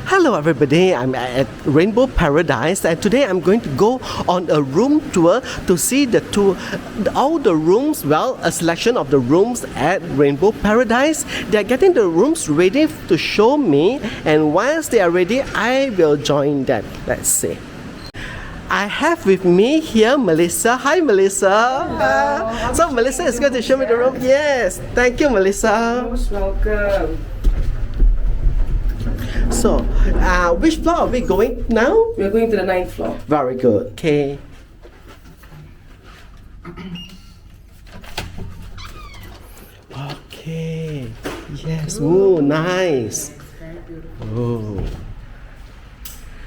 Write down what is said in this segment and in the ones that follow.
Hello everybody, I'm at Rainbow Paradise and today I'm going to go on a room tour to see all the rooms, well, a selection of the rooms at Rainbow Paradise. They're getting the rooms ready to show me, and once they are ready, I will join them. Let's see. I have with me here Melissa. Hi Melissa. So Melissa is going to show me the room. Yes, thank you Melissa. Most welcome. So, which floor are we going now? We're going to the 9th floor. Very good. Okay. Okay. Yes. Oh, nice. Very beautiful. Oh.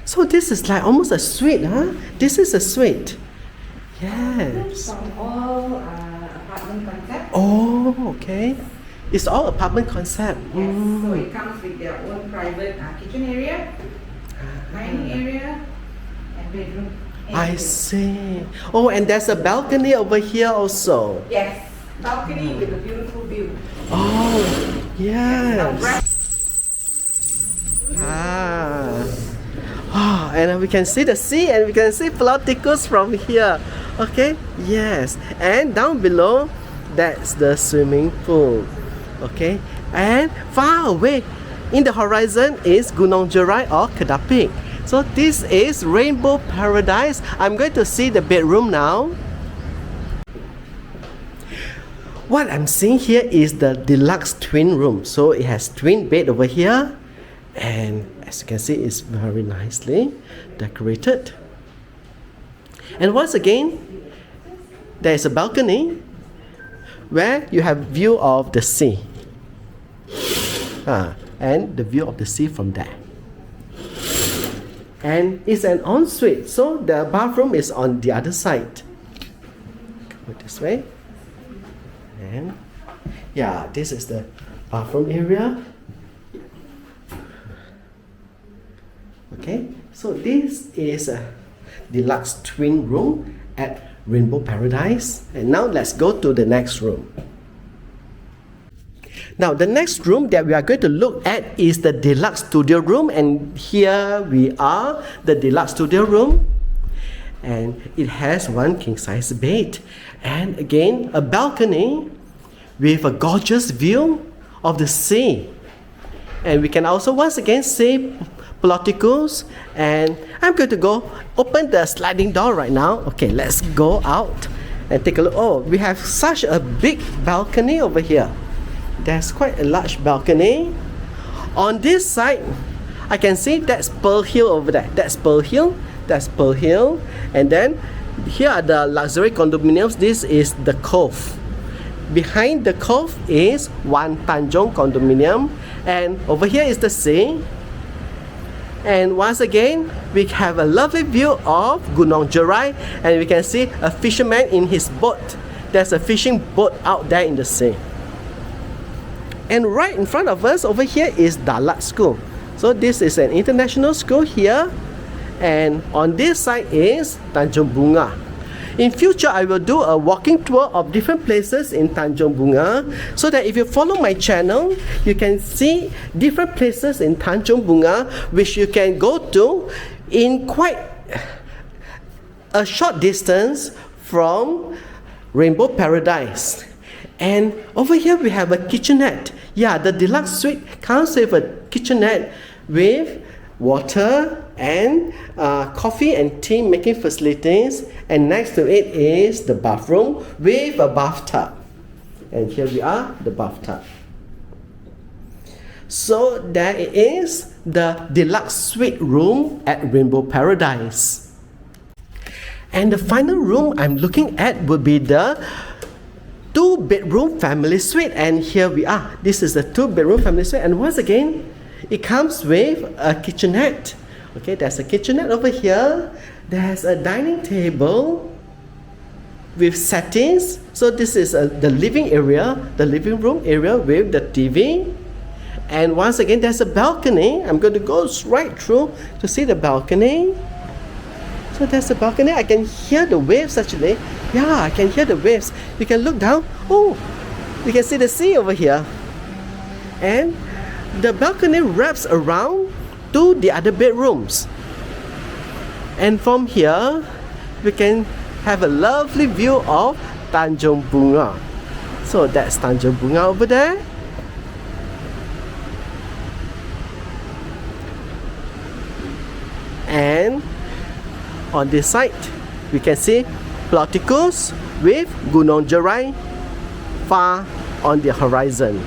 So this is like almost a suite, huh? This is a suite. Yes. From all apartment concept. Oh, okay. It's all apartment concept. Yes. So it comes with their own private kitchen area, dining area, and bedroom. I see. Oh, and there's a balcony over here also. Yes. Balcony with a beautiful view. Oh, yes. And we can see the sea and we can see flaticus from here. Okay, yes. And down below, that's the swimming pool. Okay, and far away in the horizon is Gunung Jerai or Kedaping. So this is Rainbow Paradise. I'm going to see the bedroom now. What I'm seeing here is the deluxe twin room. So it has twin bed over here, and as you can see, it's very nicely decorated. And once again, there is a balcony where you have view of the sea. And the view of the sea from there. And it's an ensuite, so the bathroom is on the other side. Go this way. And yeah, this is the bathroom area. Okay, so this is a deluxe twin room at Rainbow Paradise. And now let's go to the next room. Now the next room that we are going to look at is the deluxe studio room, and here we are, the deluxe studio room, and it has one king size bed and again a balcony with a gorgeous view of the sea, and we can also once again see flaticus. And I'm going to go open the sliding door right now. Okay, let's go out and take a look. Oh, we have such a big balcony over here. There's quite a large balcony. On this side, I can see that's Pearl Hill over there. That's Pearl Hill. That's Pearl Hill. And then here are the luxury condominiums. This is the Cove. Behind the Cove is Wan Tanjong condominium. And over here is the sea. And once again, we have a lovely view of Gunung Jerai, and we can see a fisherman in his boat. There's a fishing boat out there in the sea. And right in front of us over here is Deluxe School. So this is an international school here. And on this side is Tanjung Bunga. In future, I will do a walking tour of different places in Tanjung Bunga, so that if you follow my channel, you can see different places in Tanjung Bunga which you can go to in quite a short distance from Rainbow Paradise. And over here we have a kitchenette. Yeah, the deluxe suite comes with a kitchenette with water and coffee and tea making facilities, and next to it is the bathroom with a bathtub. And here we are, the bathtub. So there it is, the deluxe suite room at Rainbow Paradise. And the final room I'm looking at would be the 2-bedroom family suite, and here we are. This is the 2-bedroom family suite, and once again, it comes with a kitchenette. Okay, there's a kitchenette over here. There's a dining table with settings. So this is the living area, the living room area with the TV. And once again, there's a balcony. I'm going to go right through to see the balcony. So there's a balcony. I can hear the waves actually. Yeah, I can hear the waves. You can look down. Oh, you can see the sea over here. And the balcony wraps around to the other bedrooms. And from here, we can have a lovely view of Tanjung Bunga. So that's Tanjung Bunga over there. And on this side, we can see Ploticus with Gunung Jerai far on the horizon.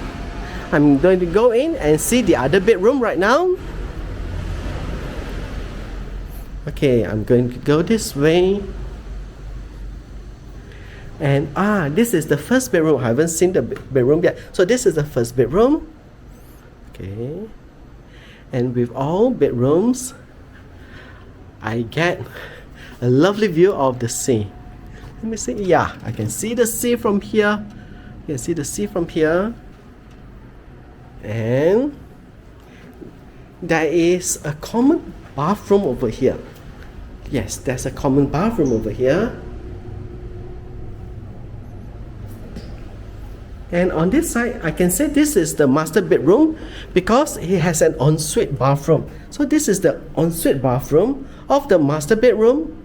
I'm going to go in and see the other bedroom right now. Okay, I'm going to go this way. And this is the first bedroom. I haven't seen the bedroom yet. So this is the first bedroom. Okay. And with all bedrooms, I get a lovely view of the sea. Let me see. Yeah, I can see the sea from here. You can see the sea from here. And there is a common bathroom over here. Yes, there's a common bathroom over here. And on this side, I can say this is the master bedroom because it has an ensuite bathroom. So this is the ensuite bathroom of the master bedroom.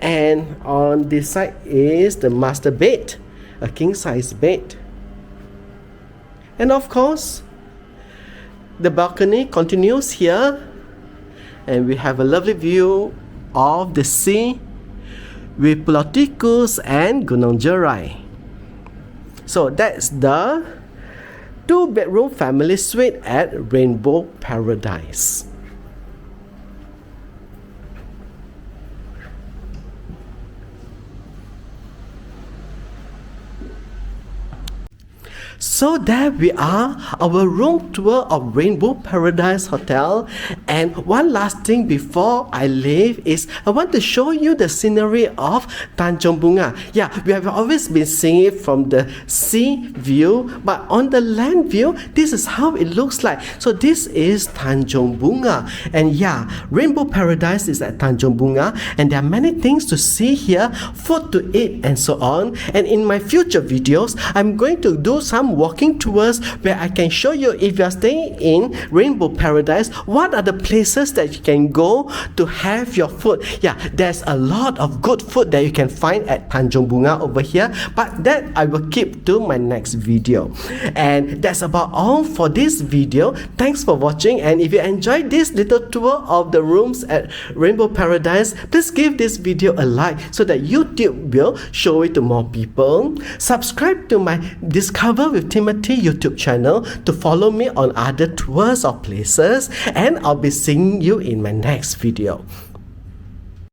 And on this side is the master bed, a king size bed. And of course, the balcony continues here. And we have a lovely view of the sea with Ploticus and Gunung Jerai. So that's the 2-bedroom family suite at Rainbow Paradise. So there we are, our room tour of Rainbow Paradise Hotel. And one last thing before I leave is I want to show you the scenery of Tanjung Bunga. Yeah, we have always been seeing it from the sea view, but on the land view, this is how it looks like. So this is Tanjung Bunga. And yeah, Rainbow Paradise is at Tanjung Bunga, and there are many things to see here, food to eat and so on. And in my future videos, I'm going to do some walking tours where I can show you, if you are staying in Rainbow Paradise, what are the places that you can go to have your food. Yeah, there's a lot of good food that you can find at Tanjung Bunga over here, but that I will keep to my next video. And that's about all for this video. Thanks for watching, and if you enjoyed this little tour of the rooms at Rainbow Paradise, please give this video a like so that YouTube will show it to more people. Subscribe to my Discover with Timothy YouTube channel to follow me on other tours of places, and I'll be seeing you in my next video.